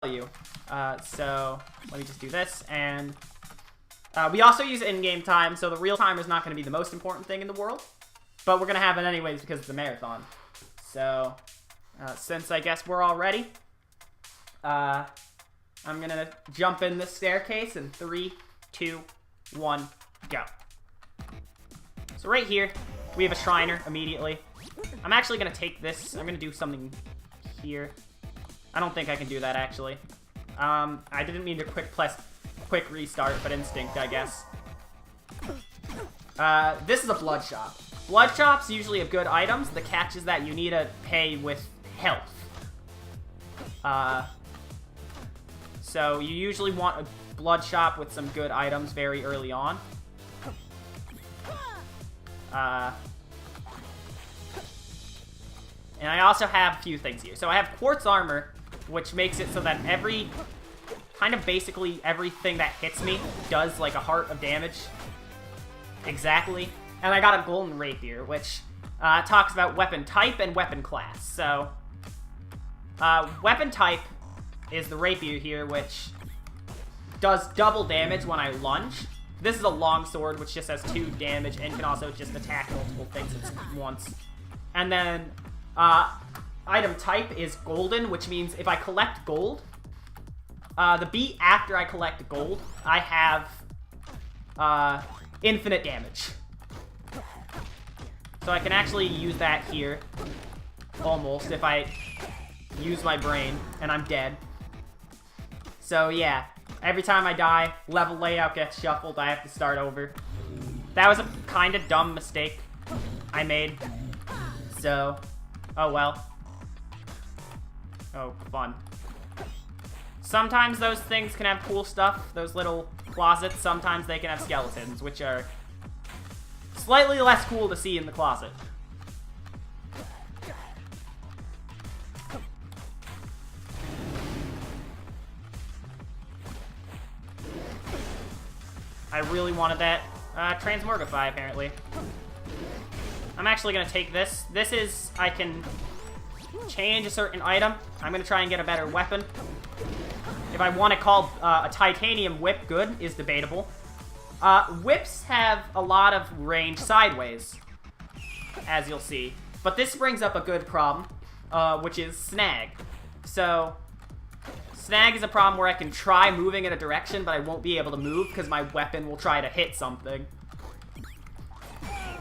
you. So let me just do this, and we also use in-game time, so the real timer is not going to be the most important thing in the world, but we're going to have it anyways because it's a marathon. So since I guess we're all ready, I'm going to jump in this staircase in 3, 2, 1, go. So right here, we have a Shriner immediately. I'm actually going to take this. I'm going to do something here. I don't think I can do that, actually. I didn't mean to quick restart, but instinct, I guess. This is a blood shop. Blood shops usually have good items. The catch is that you need to pay with health. So you usually want a blood shop with some good items very early on. And I also have a few things here. So I have quartz armor, which makes it so that basically everything that hits me does like a heart of damage. Exactly. And I got a golden rapier, which talks about weapon type and weapon class. So, weapon type is the rapier here, which does double damage when I lunge. This is a longsword, which just has 2 damage and can also just attack multiple things at once. And then, item type is golden, which means if I collect gold, the beat after I collect gold, I have infinite damage. So I can actually use that here, almost, if I use my brain, and I'm dead. So yeah, every time I die, level layout gets shuffled, I have to start over. That was a kind of dumb mistake I made. So, oh well. Oh, fun. Sometimes those things can have cool stuff, those little closets. Sometimes they can have skeletons, which are slightly less cool to see in the closet. I really wanted that transmorgify, apparently. I'm actually going to take this. This is, I can change a certain item. I'm going to try and get a better weapon. If I want to call a titanium whip good is debatable. Whips have a lot of range sideways, as you'll see. But this brings up a good problem, which is snag. So, snag is a problem where I can try moving in a direction, but I won't be able to move because my weapon will try to hit something.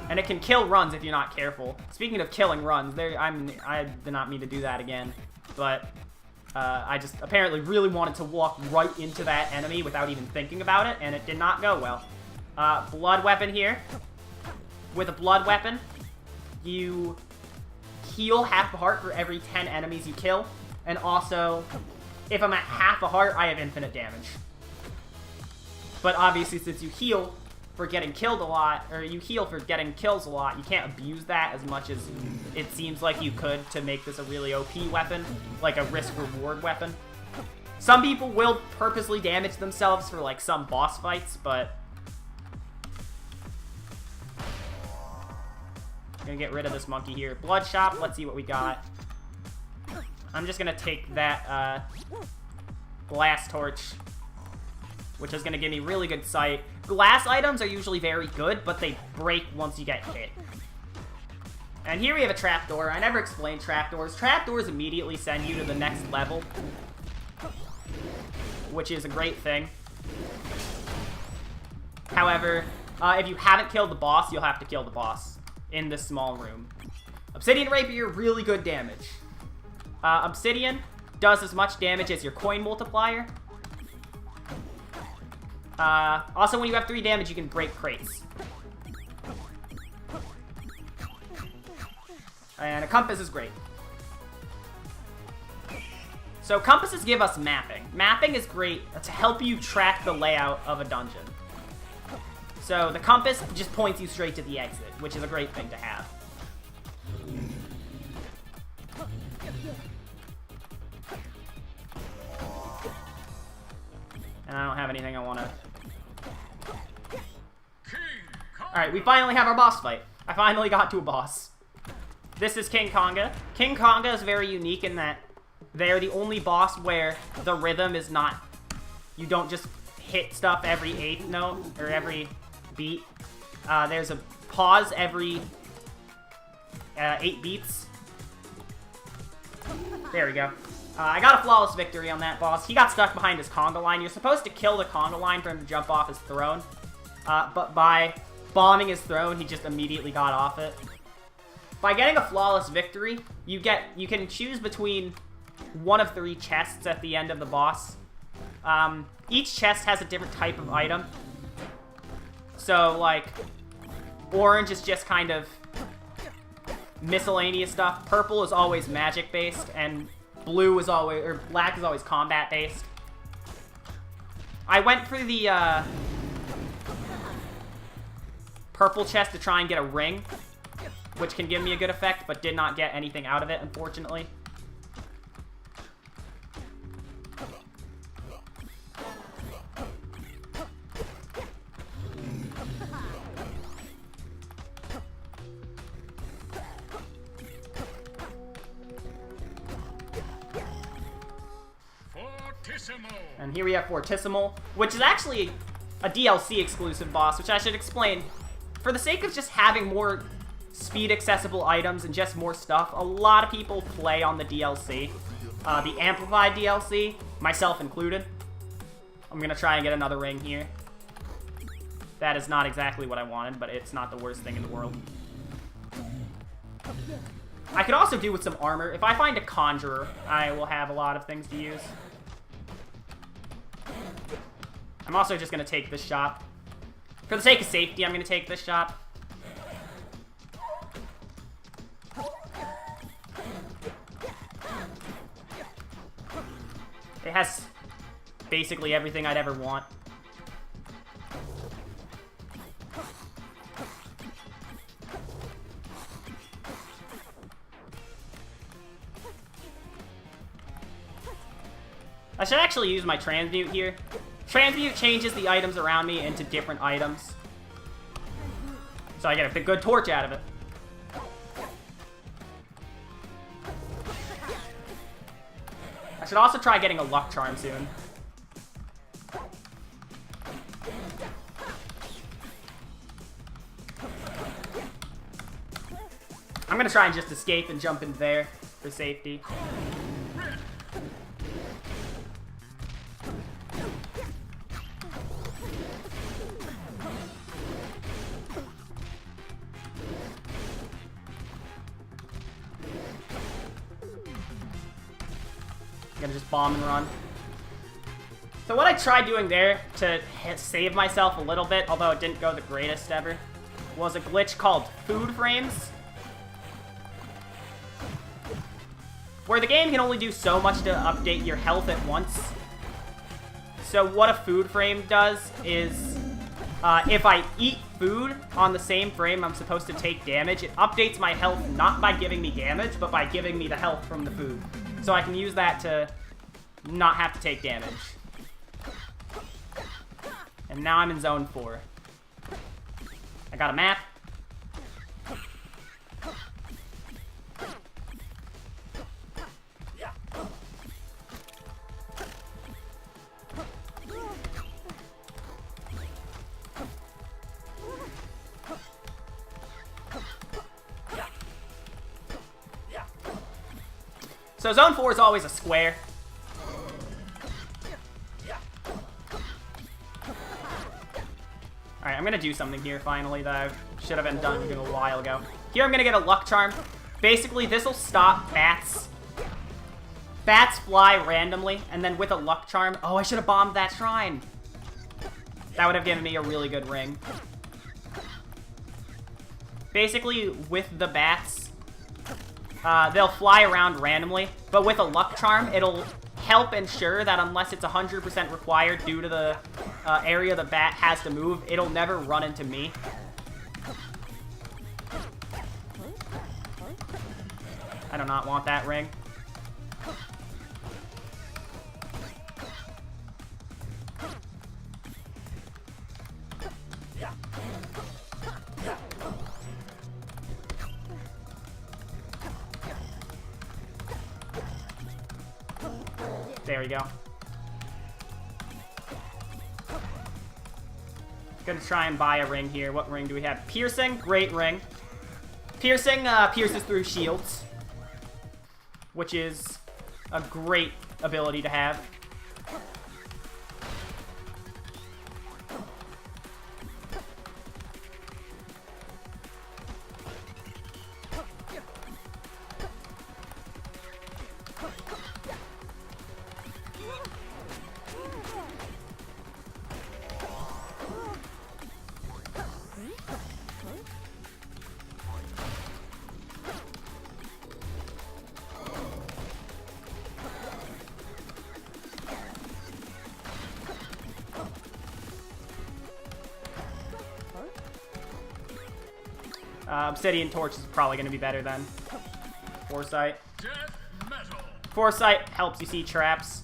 And it can kill runs if you're not careful. Speaking of killing runs, I did not mean to do that again, but I just apparently really wanted to walk right into that enemy without even thinking about it, and it did not go well. Blood weapon here. With a blood weapon, you heal half a heart for every 10 enemies you kill, and also, if I'm at half a heart, I have infinite damage. But obviously, since you heal for getting killed a lot, or you heal for getting kills a lot, you can't abuse that as much as it seems like you could to make this a really OP weapon, like a risk-reward weapon. Some people will purposely damage themselves for like some boss fights, but I'm gonna get rid of this monkey here. Blood shop, let's see what we got. I'm just gonna take that glass torch, which is gonna give me really good sight. Glass items are usually very good, but they break once you get hit. And here we have a trapdoor. I never explained trapdoors. Trapdoors immediately send you to the next level, which is a great thing. However, if you haven't killed the boss, you'll have to kill the boss in this small room. Obsidian Rapier, really good damage. Obsidian does as much damage as your coin multiplier. Also, when you have 3 damage, you can break crates. And a compass is great. So compasses give us mapping. Mapping is great to help you track the layout of a dungeon. So the compass just points you straight to the exit, which is a great thing to have. And I don't have anything I want to... Alright, we finally have our boss fight. I finally got to a boss. This is King Konga. King Konga is very unique in that They're the only boss where the rhythm is not... You don't just hit stuff every 8th note, or every beat. There's a pause every 8 beats. There we go. I got a flawless victory on that boss. He got stuck behind his conga line. You're supposed to kill the conga line for him to jump off his throne. But by bombing his throne, he just immediately got off it. By getting a flawless victory, you can choose between one of 3 chests at the end of the boss. Each chest has a different type of item. So, like, orange is just kind of miscellaneous stuff. Purple is always magic-based, and blue is always, or black is always combat-based. I went for the, purple chest to try and get a ring, which can give me a good effect, but did not get anything out of it, unfortunately. And here we have Fortissimo, which is actually a DLC exclusive boss, which I should explain. For the sake of just having more speed accessible items and just more stuff, a lot of people play on the DLC. The Amplified DLC, myself included. I'm gonna try and get another ring here. That is not exactly what I wanted, but it's not the worst thing in the world. I could also do with some armor. If I find a Conjurer, I will have a lot of things to use. I'm also just going to take this shot. For the sake of safety, I'm going to take this shot. It has basically everything I'd ever want. I should actually use my transmute here. Transmute changes the items around me into different items. So I get a good torch out of it. I should also try getting a luck charm soon. I'm gonna try and just escape and jump in there for safety. Gonna just bomb and run. So what I tried doing there to save myself a little bit, although it didn't go the greatest ever, was a glitch called food frames, where the game can only do so much to update your health at once. So what a food frame does is, if I eat food on the same frame I'm supposed to take damage, it updates my health not by giving me damage, but by giving me the health from the food. So I can use that to not have to take damage. And now I'm in Zone 4. I got a map. So Zone 4 is always a square. Alright, I'm gonna do something here finally that I should have been done a while ago. Here I'm gonna get a luck charm. Basically, this'll stop bats. Bats fly randomly, and then with a luck charm... Oh, I should have bombed that shrine. That would have given me a really good ring. Basically, with the bats... they'll fly around randomly, but with a luck charm, it'll help ensure that unless it's 100% required due to the area the bat has to move, it'll never run into me. I do not want that ring. There we go. Gonna try and buy a ring here. What ring do we have? Piercing, great ring. Piercing pierces through shields, which is a great ability to have. Obsidian Torch is probably going to be better than Foresight. Foresight helps you see traps.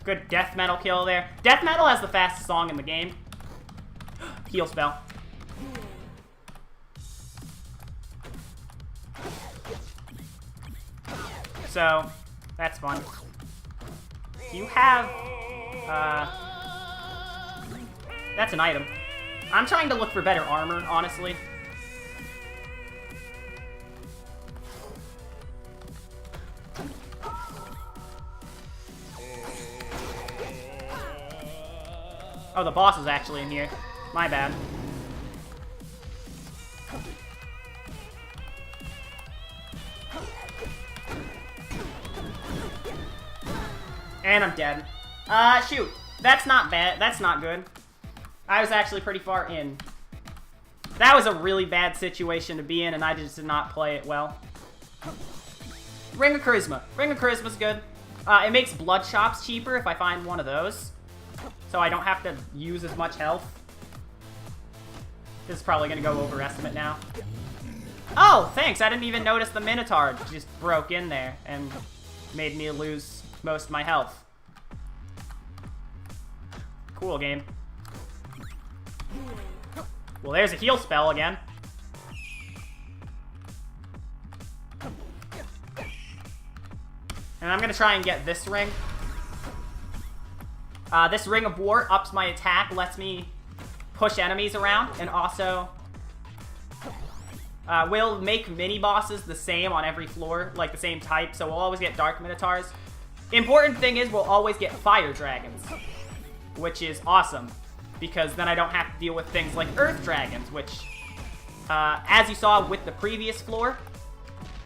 Good death metal kill there. Death metal has the fastest song in the game. Heal spell. So, that's fun. You have, that's an item. I'm trying to look for better armor, honestly. Oh, the boss is actually in here. My bad. And I'm dead. Shoot. That's not bad. That's not good. I was actually pretty far in. That was a really bad situation to be in, and I just did not play it well. Ring of Charisma. Ring of Charisma's good. It makes blood shops cheaper if I find one of those. So I don't have to use as much health. This is probably going to go overestimate now. Oh, thanks. I didn't even notice the Minotaur just broke in there and made me lose most of my health. Cool game. Well, there's a heal spell again. And I'm going to try and get this ring. This Ring of War ups my attack, lets me push enemies around, and also will make mini-bosses the same on every floor, like the same type, so we'll always get Dark Minotaurs. Important thing is we'll always get Fire Dragons, which is awesome, because then I don't have to deal with things like Earth Dragons, which, as you saw with the previous floor,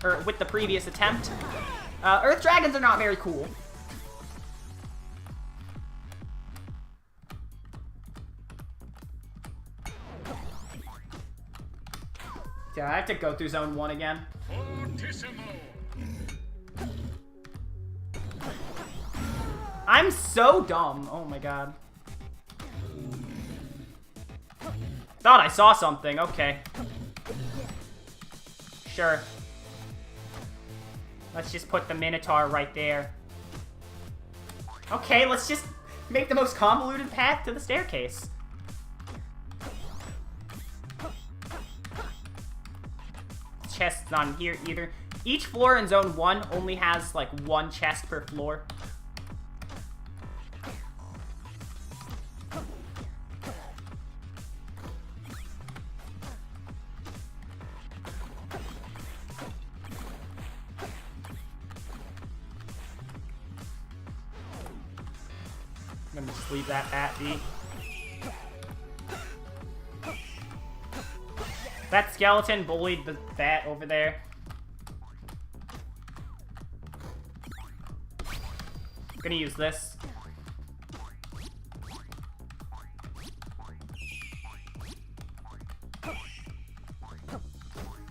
or with the previous attempt, Earth Dragons are not very cool. Yeah, I have to go through Zone 1 again. I'm so dumb. Oh my god. Thought I saw something. Okay. Sure. Let's just put the Minotaur right there. Okay, let's just make the most convoluted path to the staircase. Chest's not in here either. Each floor in Zone 1 only has like one chest per floor. I'm gonna just leave that at be. That skeleton bullied the bat over there. I'm gonna use this.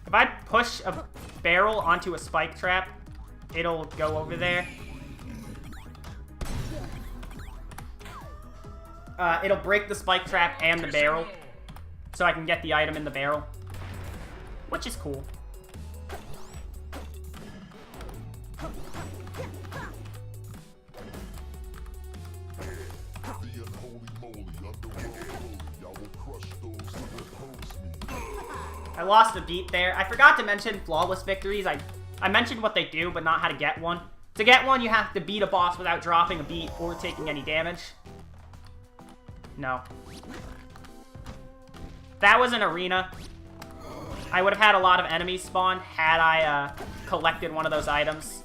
If I push a barrel onto a spike trap, it'll go over there. It'll break the spike trap and the barrel, so I can get the item in the barrel. Which is cool. I lost a beat there. I forgot to mention flawless victories. I mentioned what they do, but not how to get one. To get one, you have to beat a boss without dropping a beat or taking any damage. No. That was an arena. I would have had a lot of enemies spawn had I collected one of those items.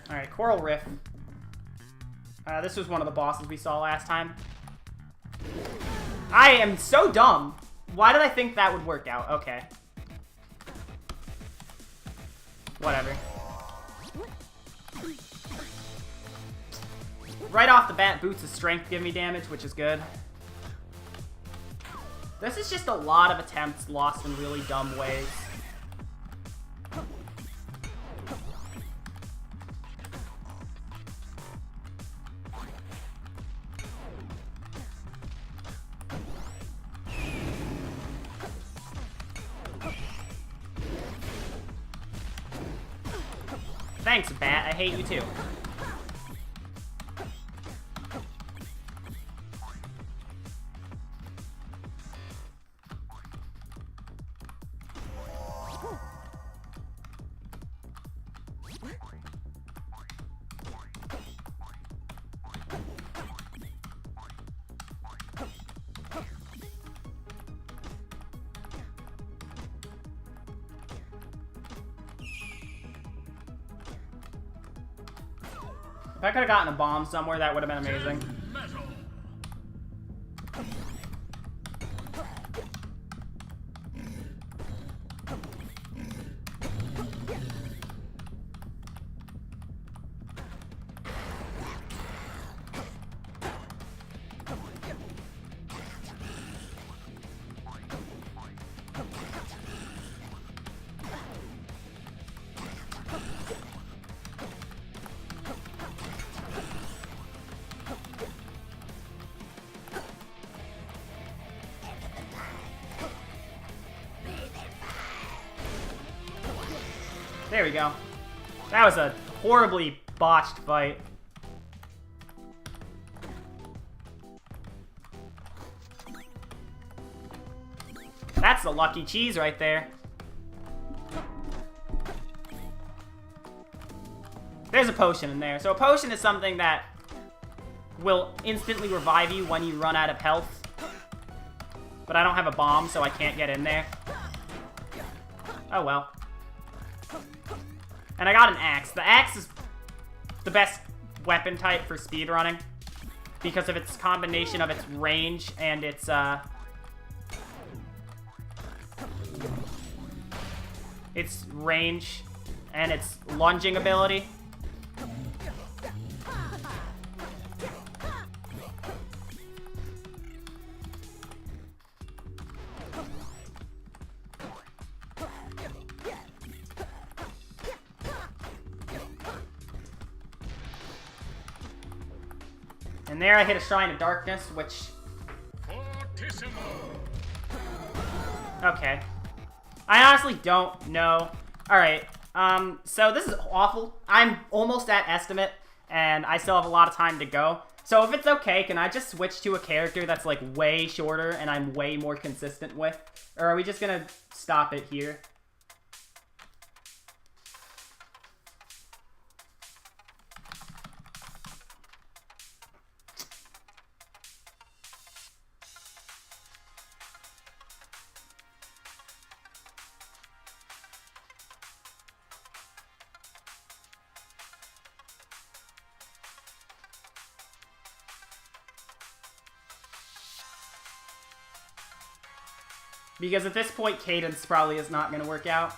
Alright, Coral Riff. This was one of the bosses we saw last time. I am so dumb. Why did I think that would work out? Okay. Whatever. Right off the bat, Boots of Strength give me damage, which is good. This is just a lot of attempts lost in really dumb ways. Thanks, Bat. I hate you too. If I could have gotten a bomb somewhere, that would have been amazing. There we go. That was a horribly botched fight. That's the lucky cheese right there. There's a potion in there. So a potion is something that will instantly revive you when you run out of health. But I don't have a bomb, so I can't get in there. Oh well. And I got an axe. The axe is the best weapon type for speedrunning because of its combination of its range and its range and its lunging ability. And there I hit a Shrine of Darkness, which... Okay. I honestly don't know. Alright, so this is awful. I'm almost at estimate, and I still have a lot of time to go. So if it's okay, can I just switch to a character that's, like, way shorter and I'm way more consistent with? Or are we just gonna stop it here? Because at this point, Cadence probably is not going to work out.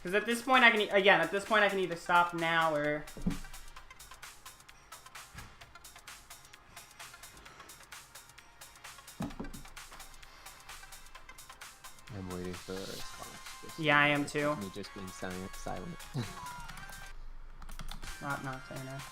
Because at this point, I can, again, at this point, I can either stop now or... I'm waiting for a response. Yeah, I am too. Me just being silent. Not saying that.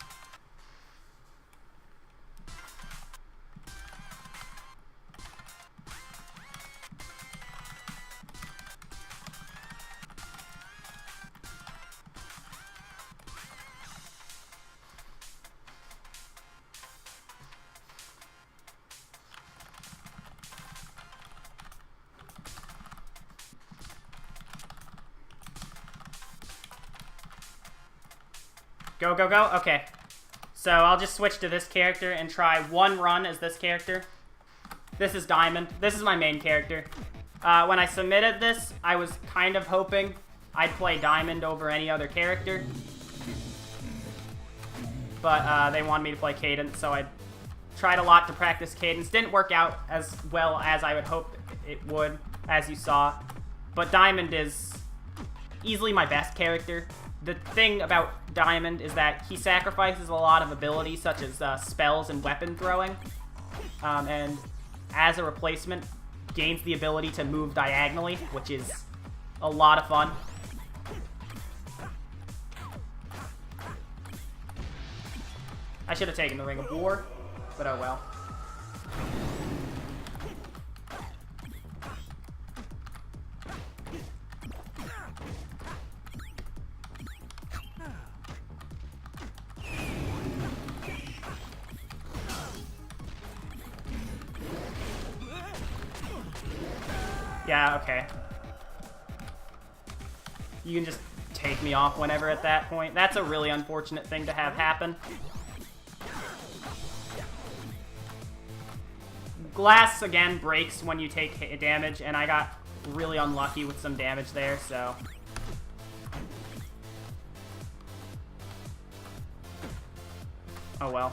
Go, go, go. Okay. So I'll just switch to this character and try one run as this character. This is Diamond. This is my main character. When I submitted this, I was kind of hoping I'd play Diamond over any other character. But they wanted me to play Cadence, so I tried a lot to practice Cadence. Didn't work out as well as I would hope it would, as you saw. But Diamond is easily my best character. The thing about Diamond is that he sacrifices a lot of abilities, such as spells and weapon throwing. And as a replacement, gains the ability to move diagonally, which is a lot of fun. I should have taken the Ring of War, but oh well. Yeah, okay. You can just take me off whenever at that point. That's a really unfortunate thing to have happen. Glass, again, breaks when you take damage, and I got really unlucky with some damage there, so... Oh well.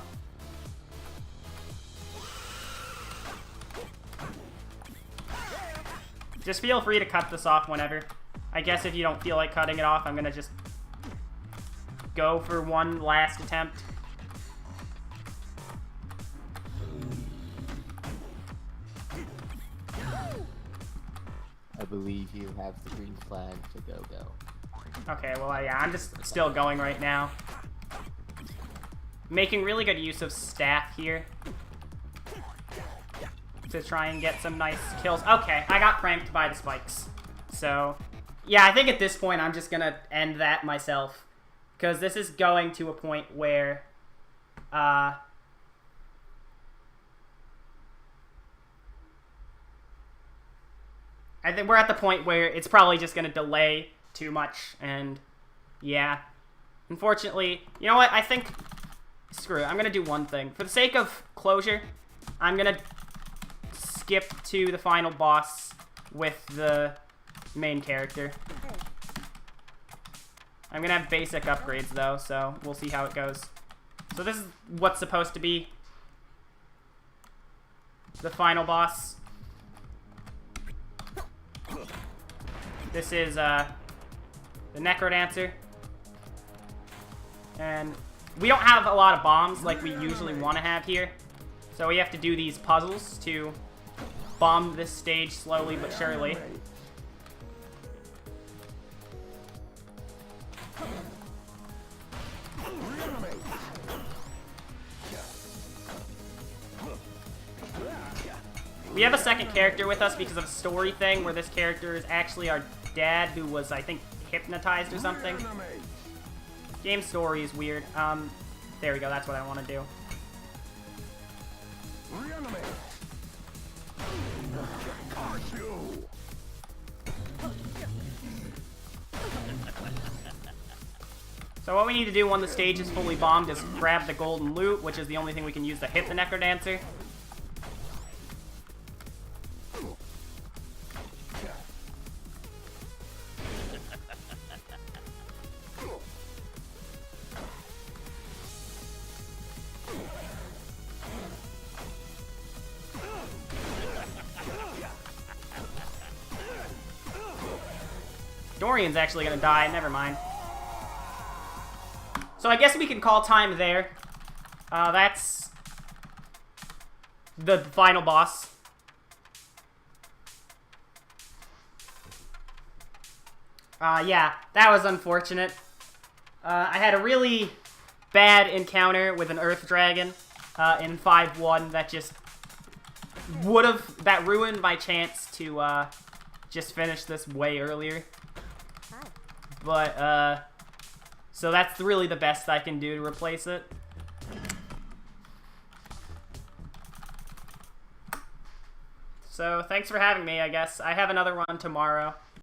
Just feel free to cut this off whenever. I guess if you don't feel like cutting it off, I'm gonna just go for one last attempt. I believe you have the green flag to go. Okay, well, yeah, I'm just still going right now. Making really good use of staff here to try and get some nice kills. Okay, I got pranked by the spikes. So, yeah, I think at this point I'm just gonna end that myself. Because this is going to a point where, I think we're at the point where it's probably just gonna delay too much, and yeah. Unfortunately, you know what, I think, screw it, I'm gonna do one thing. For the sake of closure, I'm gonna skip to the final boss with the main character. I'm gonna have basic upgrades though, so we'll see how it goes. So this is what's supposed to be the final boss. This is the NecroDancer. And we don't have a lot of bombs like we usually want to have here. So we have to do these puzzles to bomb this stage slowly but surely. We have a second character with us because of a story thing where this character is actually our dad who was, I think, hypnotized or something. Game story is weird. There we go, that's what I want to do. So what we need to do when the stage is fully bombed is grab the golden loot, which is the only thing we can use to hit the NecroDancer. Dorian's actually gonna die, never mind. So I guess we can call time there. That's the final boss. Yeah, that was unfortunate. I had a really bad encounter with an Earth Dragon in 5-1 that just that ruined my chance to just finish this way earlier. But, so that's really the best I can do to replace it. So, thanks for having me, I guess. I have another run tomorrow.